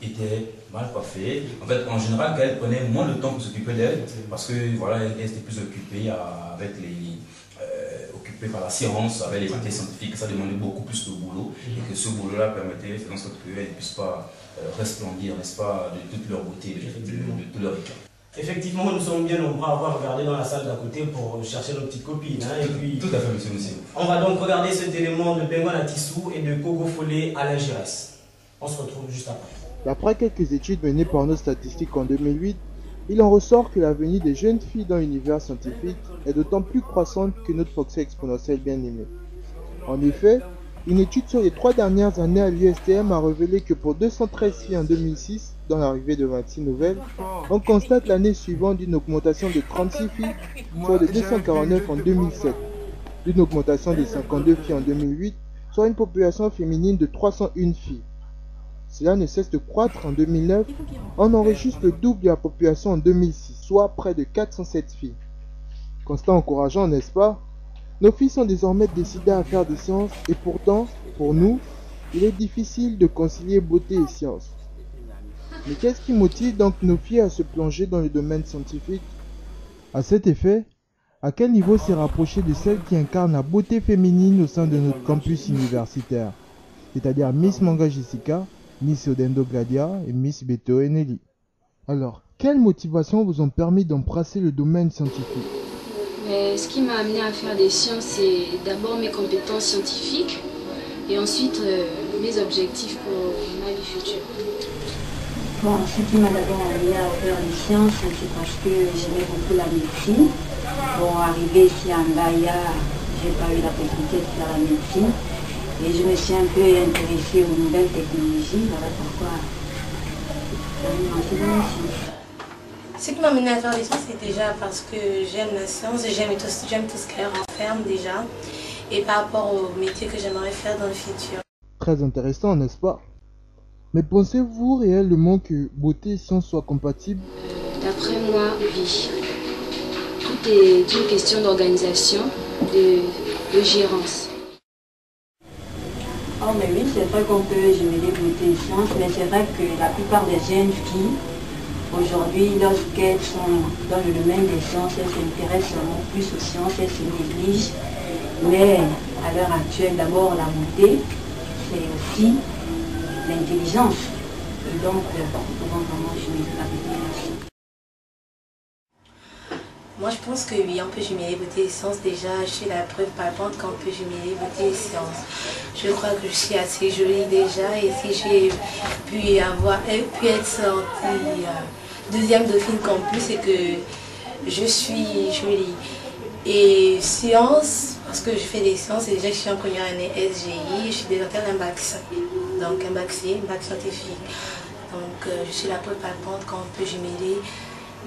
étaient mal coiffées. En fait, en général, qu'elles prenaient moins de temps pour s'occuper d'elles, parce que voilà, elles étaient plus occupées occupées par la science, avec les matières scientifiques, ça demandait beaucoup plus de boulot, et que ce boulot-là permettait, faisant en sorte qu'elles ne puissent pas resplendir, n'est-ce pas, de toute leur beauté, de tout leur éclat. Effectivement, nous sommes bien nombreux à avoir regardé dans la salle d'à côté pour chercher nos petites copines. Et puis, tout à fait, monsieur Moussirou. On va donc regarder cet élément de Bengon Atissou et de Kogo Folé à l'Ingérès. On se retrouve juste après. D'après quelques études menées par nos statistiques en 2008, il en ressort que l'avenir des jeunes filles dans l'univers scientifique est d'autant plus croissante que notre forçée exponentielle bien aimée. En effet, une étude sur les 3 dernières années à l'USTM a révélé que pour 213 filles en 2006, dans l'arrivée de 26 nouvelles, on constate l'année suivante une augmentation de 36 filles, soit de 249 en 2007, d'une augmentation de 52 filles en 2008, soit une population féminine de 301 filles. Cela ne cesse de croître en 2009, on enregistre le double de la population en 2006, soit près de 407 filles. Constat encourageant, n'est-ce pas? Nos filles sont désormais décidées à faire des sciences et pourtant, pour nous, il est difficile de concilier beauté et science. Mais qu'est-ce qui motive donc nos filles à se plonger dans le domaine scientifique? À cet effet, à quel niveau s'est rapproché de celle qui incarne la beauté féminine au sein de notre campus universitaire, c'est-à-dire Miss Manga Jessica, Miss Odendo Gladia et Miss Beto Eneli. Alors, quelles motivations vous ont permis d'embrasser le domaine scientifique? Ce qui m'a amené à faire des sciences, c'est d'abord mes compétences scientifiques et ensuite mes objectifs pour ma vie future. Bon, ce qui m'a d'abord amené à faire des sciences, c'est parce que j'aimais beaucoup la médecine. Bon, arrivé ici à Mbaya, j'ai pas eu la possibilité de faire la médecine. Et je me suis un peu intéressée aux nouvelles technologies, voilà pourquoi j'ai lancé dans la science. Ce qui m'a amené à faire des sciences, c'est déjà parce que j'aime la science et j'aime tout ce qui renferme déjà. Et par rapport au métier que j'aimerais faire dans le futur. Très intéressant, n'est-ce pas? Mais pensez-vous réellement que beauté et science soient compatibles? D'après moi, oui. Tout est une question d'organisation, de gérance. Oh mais oui, c'est vrai qu'on peut jumeler beauté et sciences, mais c'est vrai que la plupart des jeunes filles, aujourd'hui, lorsqu'elles sont dans le domaine des sciences, elles s'intéressent vraiment plus aux sciences, elles se négligent. Mais à l'heure actuelle, d'abord la beauté, c'est aussi l'intelligence. Et donc, nous pouvons vraiment jumeler la beauté et la science. Moi, je pense que oui, on peut jumeler beauté et sciences. Déjà, je suis la preuve palpable qu'on peut jumeler beauté et sciences. Je crois que je suis assez jolie déjà et si j'ai pu être sortie deuxième dauphine campus, c'est que je suis jolie. Et sciences, parce que je fais des sciences, et déjà je suis en première année SGI, je suis détenteur d'un bac C, donc un bac C, un bac scientifique. Donc je suis la preuve palpable qu'on peut jumeler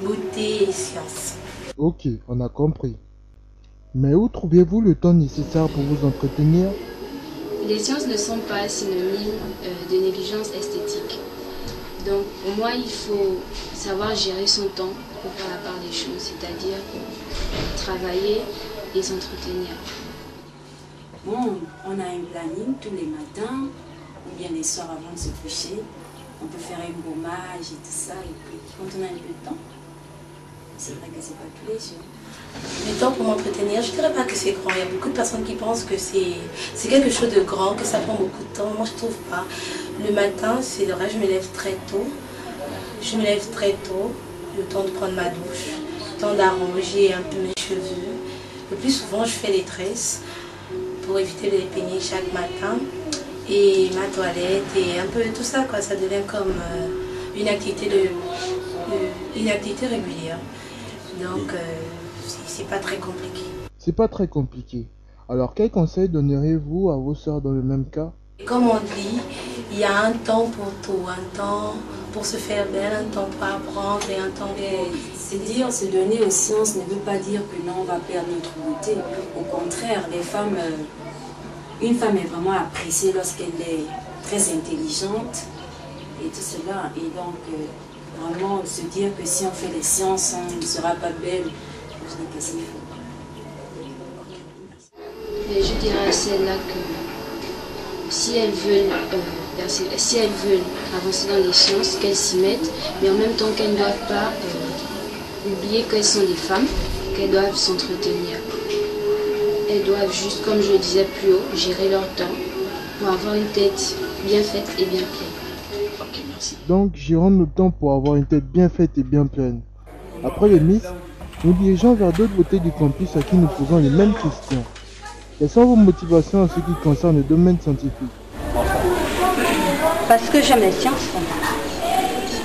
beauté et sciences. Ok, on a compris. Mais où trouvez-vous le temps nécessaire pour vous entretenir? Les sciences ne sont pas synonymes de négligence esthétique. Donc pour moi, il faut savoir gérer son temps pour faire la part des choses, c'est-à-dire travailler et s'entretenir. Bon, on a un planning tous les matins ou bien les soirs avant de se coucher. on peut faire un gommage et tout ça, et puis quand on a un peu de temps, c'est vrai que c'est pas tous les jours. Du temps pour m'entretenir, je ne dirais pas que c'est grand. Il y a beaucoup de personnes qui pensent que c'est quelque chose de grand, que ça prend beaucoup de temps. Moi, je ne trouve pas. Le matin, c'est vrai, je me lève très tôt. Je me lève très tôt, le temps de prendre ma douche, le temps d'arranger un peu mes cheveux. Le plus souvent, je fais les tresses pour éviter de les peigner chaque matin. Et ma toilette et un peu tout ça, quoi. Ça devient comme une activité régulière. Donc, c'est pas très compliqué. C'est pas très compliqué. Alors, quel conseil donneriez-vous à vos sœurs dans le même cas? Comme on dit, il y a un temps pour tout, un temps pour se faire belle, un temps pour apprendre et un temps pour... C'est dire, se donner aux sciences ne veut pas dire que non, on va perdre notre beauté. Au contraire, les femmes, une femme est vraiment appréciée lorsqu'elle est très intelligente et tout cela. Et donc, vraiment se dire que si on fait les sciences, on ne sera pas belle, je dis que c'est faux. Et je dirais à celles-là que si elles veulent avancer dans les sciences, qu'elles s'y mettent, mais en même temps qu'elles ne doivent pas oublier qu'elles sont des femmes, qu'elles doivent s'entretenir. Elles doivent juste, comme je le disais plus haut, gérer leur temps pour avoir une tête bien faite et bien pleine. Ok, merci. Donc, Jérôme le temps pour avoir une tête bien faite et bien pleine. Après les Miss, nous dirigeons vers d'autres beautés du campus à qui nous posons les mêmes questions. Quelles sont vos motivations en ce qui concerne le domaine scientifique? Parce que j'aime les sciences.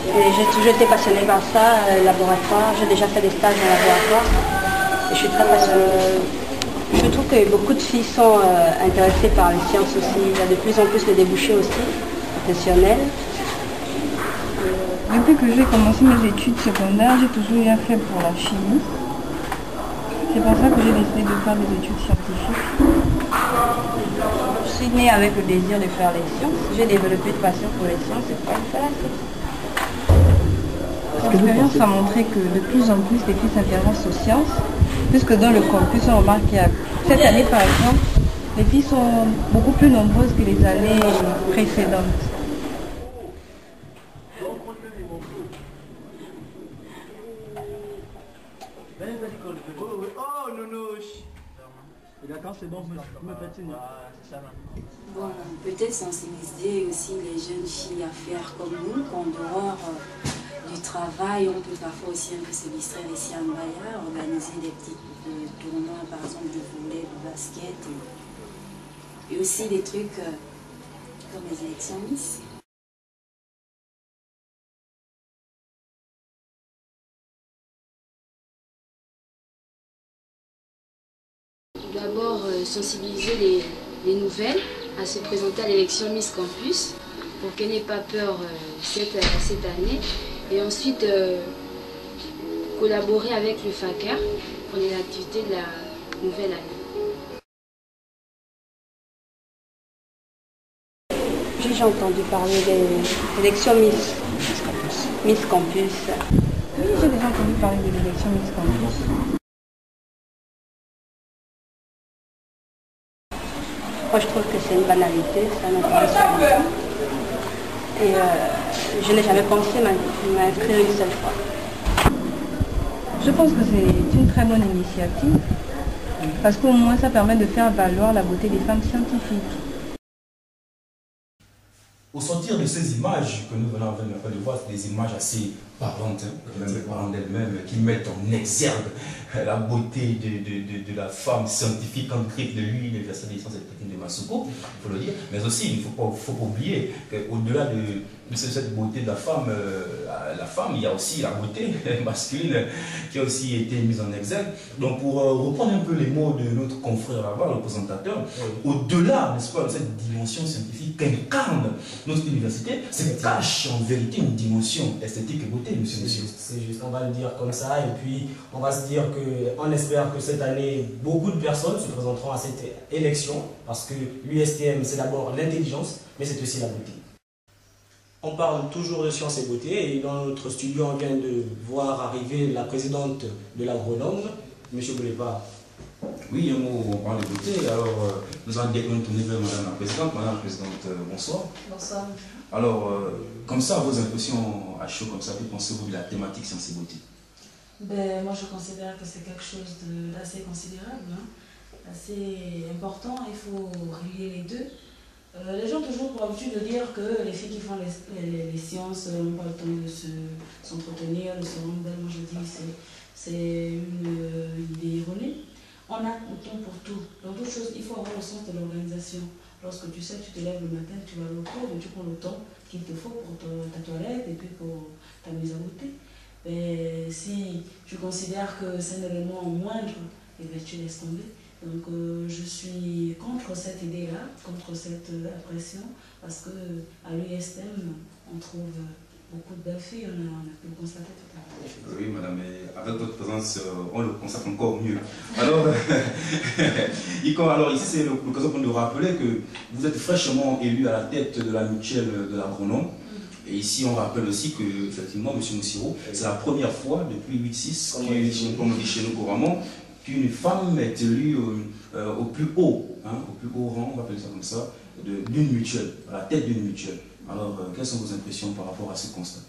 Et j'ai toujours été passionnée par ça, laboratoire. J'ai déjà fait des stages en laboratoire. Et je suis très passionnée. Je trouve que beaucoup de filles sont intéressées par les sciences aussi. Il y a de plus en plus de débouchés aussi, professionnels. Depuis que j'ai commencé mes études secondaires, j'ai toujours rien fait pour la chimie. C'est pour ça que j'ai décidé de faire des études scientifiques. Je suis née avec le désir de faire les sciences. J'ai développé une passion pour les sciences et pour faire la science. L'expérience a montré que de plus en plus les filles s'intéressent aux sciences, puisque dans le campus, on remarque qu'il y a cette année par exemple, les filles sont beaucoup plus nombreuses que les années précédentes. Bon, peut-être sensibiliser aussi les jeunes filles à faire comme nous, qu'en dehors du travail, on peut parfois aussi un peu se distraire ici à Mbaya, organiser des petits tournois, par exemple de volley, de basket, et aussi des trucs comme les élections Miss. D'abord, sensibiliser les nouvelles à se présenter à l'élection Miss Campus pour qu'elles n'aient pas peur cette année. Et ensuite, collaborer avec le FACAR pour les activités de la nouvelle année. J'ai déjà entendu parler des élections Miss Campus. Oui, j'ai déjà entendu parler de l'élection Miss Campus. Moi, je trouve que c'est une banalité, ça n'intéresse pas. Et je n'ai jamais pensé m'inscrire une seule fois. Je pense que c'est une très bonne initiative, parce qu'au moins ça permet de faire valoir la beauté des femmes scientifiques. Au sortir de ces images que nous venons de voir, des images assez parlantes, même parlant d'elles-mêmes, qui mettent en exergue la beauté de la femme scientifique en griffe de lui, l'université des sciences et techniques de Masuko, il faut le dire, mais aussi il ne faut pas oublier qu'au-delà de cette beauté de la femme, il y a aussi la beauté masculine qui a aussi été mise en exergue. Donc pour reprendre un peu les mots de notre confrère là-bas, le présentateur, au-delà, n'est-ce pas, de cette dimension scientifique qu'incarne notre université, se cache en vérité une dimension esthétique et beauté, monsieur. C'est juste, on va le dire comme ça, et puis on va se dire qu'on espère que cette année, beaucoup de personnes se présenteront à cette élection, parce que l'USTM, c'est d'abord l'intelligence, mais c'est aussi la beauté. On parle toujours de science et beauté, et dans notre studio, on vient de voir arriver la présidente de l'agronome, M. Boulepa. Oui, un mot, on parle de beauté. Alors, nous allons directement tourner vers Madame la Présidente. Madame la Présidente, bonsoir. Bonsoir. Alors, comme ça, vos impressions à chaud, comme ça, que pensez-vous de la thématique sciences et beauté? Ben, moi, je considère que c'est quelque chose d'assez considérable, hein, assez important. Il faut relier les deux. Les gens ont toujours pour habitude de dire que les filles qui font les sciences n'ont pas le temps de s'entretenir, de se rendre belles. Moi, je dis que c'est une idée erronée. On a le temps pour tout. Dans d'autres choses, il faut avoir le sens de l'organisation. Lorsque tu sais, tu te lèves le matin, tu vas à l'auto, tu prends le temps qu'il te faut pour ta toilette et puis pour ta mise à beauté. Mais si tu considères que c'est un élément moindre, eh bien, tu laisses tomber. Donc je suis contre cette idée-là, contre cette impression, parce qu'à l'USTM, on trouve beaucoup de belles filles, on a pu le constater tout à l'heure. Oui, madame, et avec votre présence, on le constate encore mieux. Alors, alors ici, c'est l'occasion pour nous rappeler que vous êtes fraîchement élu à la tête de la mutuelle de l'agronome. Et ici, on rappelle aussi que, effectivement, M. Moussiro, c'est la première fois depuis 8-6, comme on dit chez nous couramment, qu'une femme est élue au plus haut rang, on va appeler ça comme ça, d'une mutuelle, à la tête d'une mutuelle. Alors, quelles sont vos impressions par rapport à ce constat?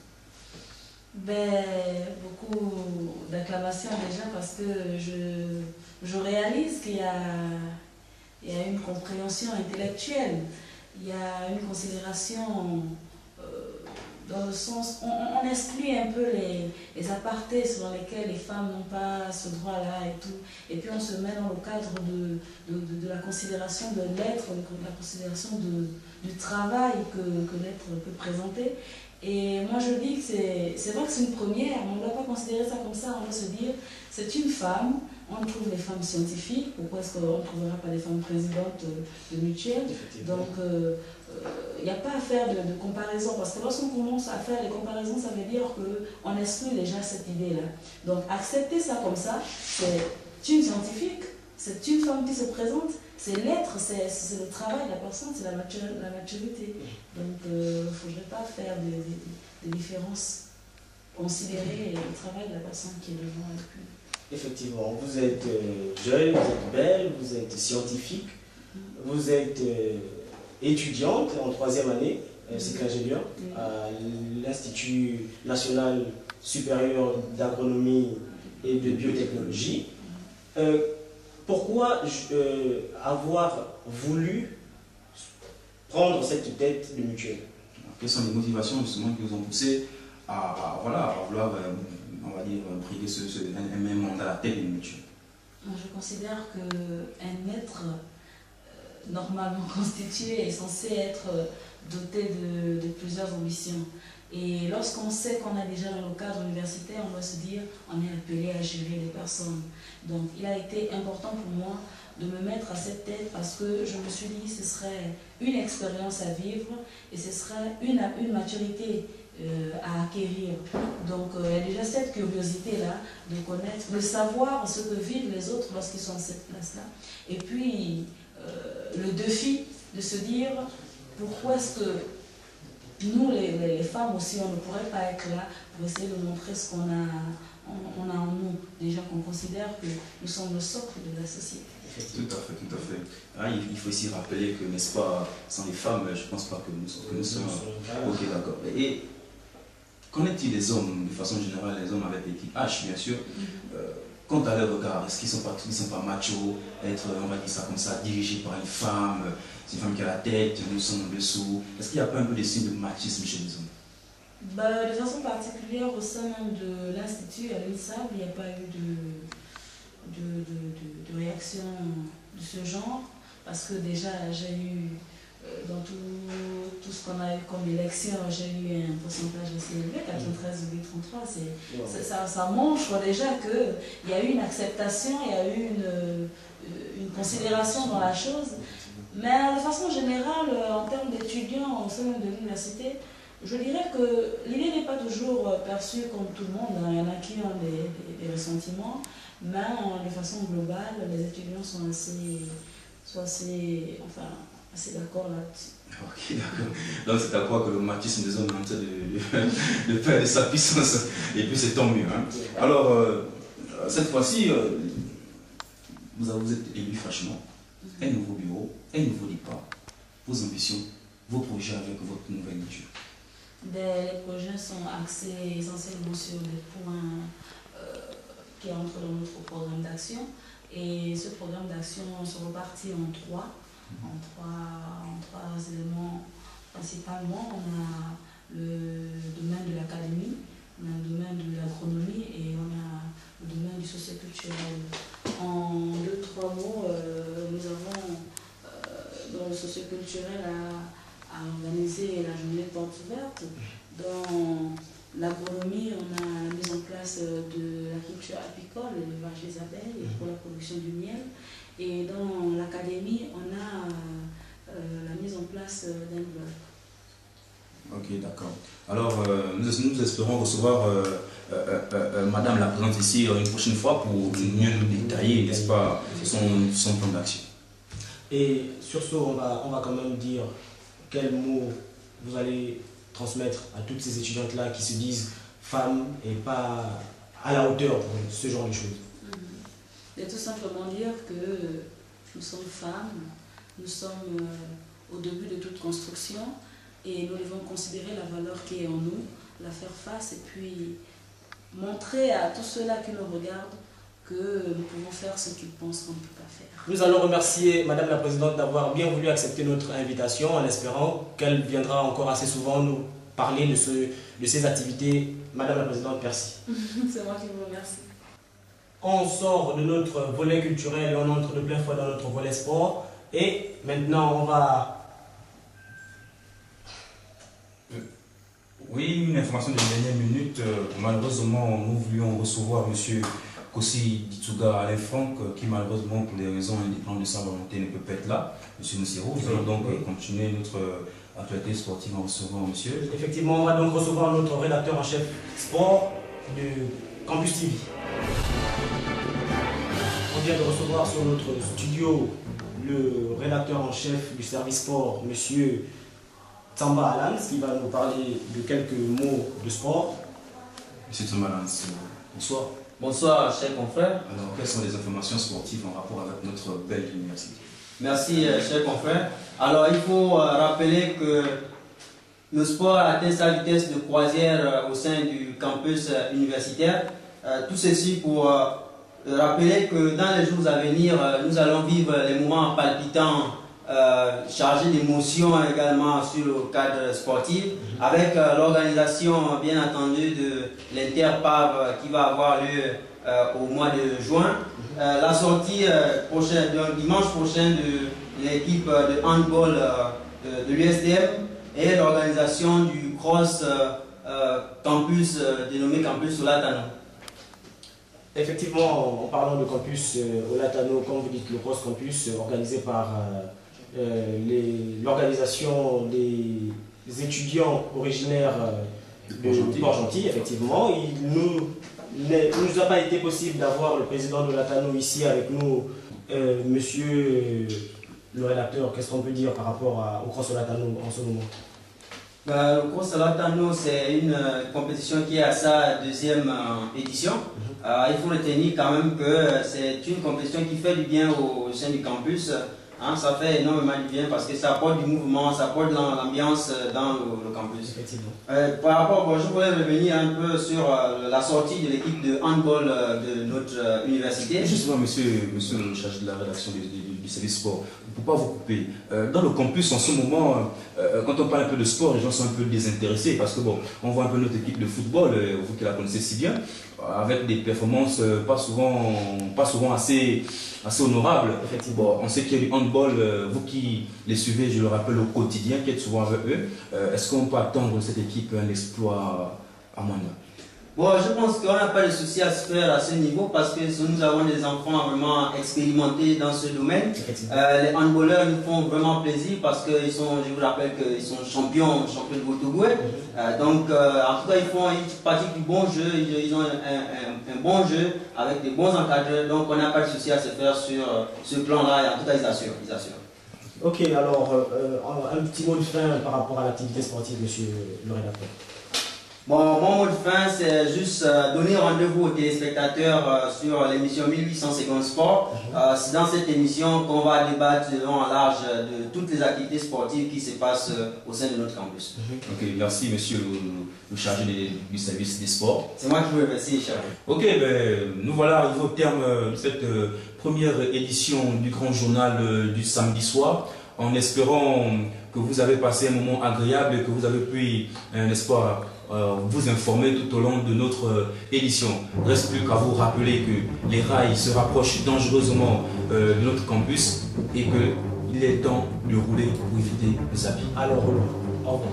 Ben, beaucoup d'acclamations déjà parce que je réalise qu'il y a une compréhension intellectuelle, il y a une considération dans le sens, on exclut un peu les apartés sur lesquels les femmes n'ont pas ce droit-là et tout. Et puis on se met dans le cadre de la considération de l'être, de la considération du travail que l'être peut présenter. Et moi je dis que c'est vrai que c'est une première, on ne doit pas considérer ça comme ça, on doit se dire c'est une femme, on trouve des femmes scientifiques, pourquoi est-ce qu'on ne trouvera pas des femmes présidentes de mutuelles? Donc il n'y a pas à faire de comparaison, parce que lorsqu'on commence à faire des comparaisons, ça veut dire qu'on exclut déjà cette idée-là. Donc accepter ça comme ça, c'est une scientifique, c'est une femme qui se présente, c'est l'être, c'est le travail de la personne, c'est la maturité. Donc il ne faudrait pas faire des différences, considérer le travail de la personne qui est devant elle. Effectivement, vous êtes jeune, vous êtes belle, vous êtes scientifique, vous êtes étudiante en 3e année, cycle ingénieur, à l'Institut national supérieur d'agronomie et de biotechnologie. Pourquoi avoir voulu prendre cette tête de mutuelle? Quelles sont les motivations justement qui vous ont poussé à vouloir, on va dire, briguer un même mandat à la tête d'une mutuelle? Je considère qu'un être normalement constitué est censé être doté de plusieurs ambitions. Et lorsqu'on sait qu'on a déjà dans le cadre universitaire, on doit se dire on est appelé à gérer les personnes. Donc il a été important pour moi de me mettre à cette tête parce que je me suis dit que ce serait une expérience à vivre et ce serait une maturité à acquérir. Donc il y a déjà cette curiosité-là de connaître, de savoir ce que vivent les autres lorsqu'ils sont à cette place-là. Et puis le défi de se dire pourquoi est-ce que nous, les femmes aussi, on ne pourrait pas être là pour essayer de montrer ce qu'on a en nous. Déjà qu'on considère que nous sommes le socle de la société. Tout à fait, tout à fait. Ah, il faut aussi rappeler que, n'est-ce pas, sans les femmes, je ne pense pas que nous sommes... Ok, d'accord. Et qu'en est-il des hommes, de façon générale, les hommes avec l'équipe H, bien sûr, quant à leur regard, est-ce qu'ils ne sont pas machos, être, on va dire ça comme ça, dirigés par une femme, c'est une femme qui a la tête, nous sommes en dessous. Est-ce qu'il n'y a pas un peu de signe de machisme chez les hommes? De façon particulière, au sein de l'Institut, à l'INSAB, il n'y a pas eu de réaction de ce genre, parce que déjà, j'ai eu, dans tout ce qu'on a eu comme élection, j'ai eu un pourcentage assez élevé, 93,33. Ça montre déjà qu'il y a eu une acceptation, il y a eu une considération dans la chose. Mais de façon générale, en termes d'étudiants au sein de l'université, je dirais que l'idée n'est pas toujours perçue comme tout le monde. Il y en a qui ont des ressentiments, mais de façon globale, les étudiants sont assez d'accord là-dessus. Ok, d'accord. Donc c'est à croire que le machisme des hommes est en train de perdre sa puissance, et puis c'est tant mieux. Hein. Alors, cette fois-ci, vous êtes élu fraîchement, un nouveau bureau, un nouveau départ, vos ambitions, vos projets avec votre nouvelle nature. Les projets sont axés essentiellement sur des points qui entrent dans notre programme d'action. Et ce programme d'action se repartit en trois éléments principalement. On a le domaine de l'académie, on a le domaine de l'agronomie et on a le domaine du socioculturel. En 2-3 mots, nous avons dans le socioculturel à organiser la journée de porte ouverte. Dans l'agronomie, on a la mise en place de la culture apicole, l'élevage des abeilles pour la production du miel. Et dans l'académie, on a la mise en place d'un blog. Ok, d'accord. Alors, nous espérons recevoir Madame la Présidente ici une prochaine fois pour mieux nous détailler, n'est-ce pas, son plan d'action. Et sur ce, on va quand même dire quels mots vous allez transmettre à toutes ces étudiantes-là qui se disent femmes et pas à la hauteur pour ce genre de choses. Et tout simplement dire que nous sommes femmes, nous sommes au début de toute construction et nous devons considérer la valeur qui est en nous, la faire face et puis montrer à tous ceux-là qui nous regardent que nous pouvons faire ce qu'ils pensent qu'on ne peut pas faire. Nous allons remercier Madame la Présidente d'avoir bien voulu accepter notre invitation en espérant qu'elle viendra encore assez souvent nous parler de ces activités. Madame la Présidente, merci. C'est moi qui vous remercie. On sort de notre volet culturel et on entre de plein fouet dans notre volet sport. Et maintenant, on va... Oui, une information de dernière minute. Malheureusement, nous voulions recevoir M. Kossi Ditsuga Alain Franck, qui malheureusement, pour des raisons indépendantes de sa volonté, ne peut pas être là. M. Moussirou, nous allons donc continuer notre actualité sportive en recevant monsieur. Effectivement, on va donc recevoir notre rédacteur en chef sport de Campus TV. On vient de recevoir sur notre studio le rédacteur en chef du service sport, monsieur Tsamba Alans, qui va nous parler de quelques mots de sport. Monsieur Tsamba Alans, bonsoir. Bonsoir, chers confrères. Alors, quelles sont les informations sportives en rapport avec notre belle université? Merci, chers confrères. Alors, il faut rappeler que le sport a atteint sa vitesse de croisière au sein du campus universitaire. Tout ceci pour rappeler que dans les jours à venir, nous allons vivre les moments palpitants, chargés d'émotions également sur le cadre sportif, avec l'organisation bien entendu de l'Interpav qui va avoir lieu au mois de juin. La sortie prochaine, dimanche prochain de l'équipe de handball de l'USTM et l'organisation du cross campus dénommé Campus Olatano. Effectivement, en parlant de campus Olatano, comme vous dites, le cross campus organisé par l'organisation des étudiants originaires de Port-Gentil, effectivement, il ne nous a pas été possible d'avoir le président de l'Olatano ici avec nous, monsieur le rédacteur. Qu'est-ce qu'on peut dire par rapport au cross Olatano en ce moment? Le cross Olatano, c'est une compétition qui est à sa deuxième édition. Il faut retenir quand même que c'est une compétition qui fait du bien au sein du campus. Hein, ça fait énormément du bien parce que ça apporte du mouvement, ça apporte de l'ambiance dans le campus. Effectivement. Par rapport, je voulais revenir un peu sur la sortie de l'équipe de handball de notre université. Justement, monsieur le chargé de la rédaction du service sport, pourquoi vous couper? Dans le campus, en ce moment, quand on parle un peu de sport, les gens sont un peu désintéressés parce que bon, on voit un peu notre équipe de football, vous qui la connaissez si bien, avec des performances pas souvent assez honorables. Bon, on sait qu'il y a du handball, vous qui les suivez, je le rappelle, au quotidien, qui êtes souvent avec eux, est-ce qu'on peut attendre de cette équipe un exploit à moyen? Bon, je pense qu'on n'a pas de souci à se faire à ce niveau parce que nous avons des enfants vraiment expérimentés dans ce domaine. Les handballeurs nous font vraiment plaisir parce que je vous rappelle qu'ils sont champions de Botogoué. Donc, en tout cas, ils pratiquent du bon jeu, ils ont un bon jeu avec des bons encadreurs. Donc, on n'a pas de souci à se faire sur ce plan-là. Et en tout cas, ils assurent. Ok, alors, un petit mot de fin par rapport à l'activité sportive, monsieur le rédacteur. Bon, mon mot de fin, c'est juste donner rendez-vous aux téléspectateurs sur l'émission 1850 Sport. C'est dans cette émission qu'on va débattre long en large de toutes les activités sportives qui se passent au sein de notre campus. Ok, merci monsieur le chargé du service des sports. C'est moi qui vous remercie, cher. Ok, ben, nous voilà arrivés au terme de cette première édition du grand journal du samedi soir, en espérant que vous avez passé un moment agréable et que vous avez pu, n'est-ce pas, vous informer tout au long de notre édition. Il ne reste plus qu'à vous rappeler que les rails se rapprochent dangereusement de notre campus et qu'il est temps de rouler pour éviter les abîmes. Alors, au revoir.